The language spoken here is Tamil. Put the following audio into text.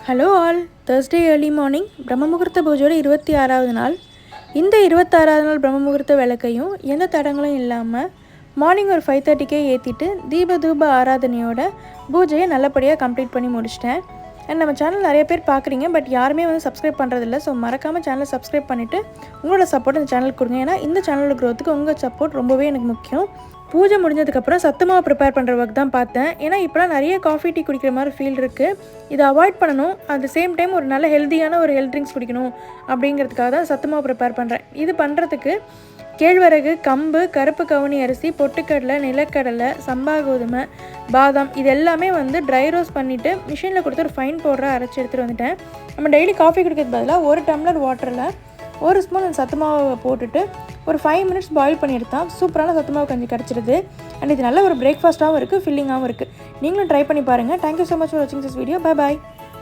Hello all, Thursday early morning பிரம்ம முகூர்த்த பூஜையோட 26வது நாள். இந்த 26வது நாள் பிரம்ம முகூர்த்த விளக்கையும் எந்த தடங்களும் இல்லாமல் மார்னிங் ஒரு 5:30க்கே ஏற்றிட்டு தீப தூப ஆராதனையோட பூஜையை நல்லபடியாக கம்ப்ளீட் பண்ணி முடிச்சிட்டேன். அண்ட் நம்ம சேனல் நிறைய பேர் பார்க்குறீங்க, பட் யாருமே சப்ஸ்கிரைப் பண்ணுறதில்ல. ஸோ மறக்காமல் சேனலை சப்ஸ்கிரைப் பண்ணிவிட்டு உங்களோட சப்போர்ட் இந்த சேனலுக்கு கொடுங்க. ஏன்னா இந்த சேனலோட க்ரோத்துக்கு உங்கள் சப்போர்ட் ரொம்பவே எனக்கு முக்கியம். பூஜை முடிஞ்சதுக்கப்புறம் சத்துமாவை ப்ரிப்பேர் பண்ணுற ஒர்க் தான் பார்த்தேன். ஏன்னா இப்போலாம் நிறைய காஃபி டீ குடிக்கிற மாதிரி ஃபீல் இருக்குது. இதை அவாய்ட் பண்ணணும். அட் த சேம் டைம் ஒரு நல்ல ஹெல்த்தியான ஒரு ஹெல்த் ட்ரிங்க்ஸ் குடிக்கணும் அப்படிங்கிறதுக்காக தான் சத்துமாவை ப்ரிப்பேர் பண்ணுறேன். இது பண்ணுறதுக்கு கேழ்வரகு, கம்பு, கருப்பு கவுனி அரிசி, பொட்டுக்கடலை, நிலக்கடலை, சம்பா கோதுமை, பாதாம் இது எல்லாமே ட்ரை ரோஸ்ட் பண்ணிவிட்டு மிஷினில் கொடுத்து ஒரு ஃபைன் பவுடராக அரைச்சி எடுத்துகிட்டு வந்துட்டேன். நம்ம டெய்லி காஃபி குடிக்கிறது பதிலாக 1 டம்ளர் வாட்டரில் 1 ஸ்பூன் சத்து மாவை போட்டுட்டு ஒரு 5 மினிட்ஸ் பாயில் பண்ணி எடுத்தால் சூப்பரான சத்து மாவு கஞ்சி கிடச்சிருது. அண்ட் இது நல்ல ஒரு பிரேக்ஃபாஸ்ட்டாகவும் இருக்குது, ஃபில்லிங்காகவும் இருக்குது. நீங்களும் ட்ரை பண்ணி பாருங்கள். தேங்க்யூ ஸோ மச் ஃபார் வாட்சிங் திஸ் வீடியோ. Bye bye.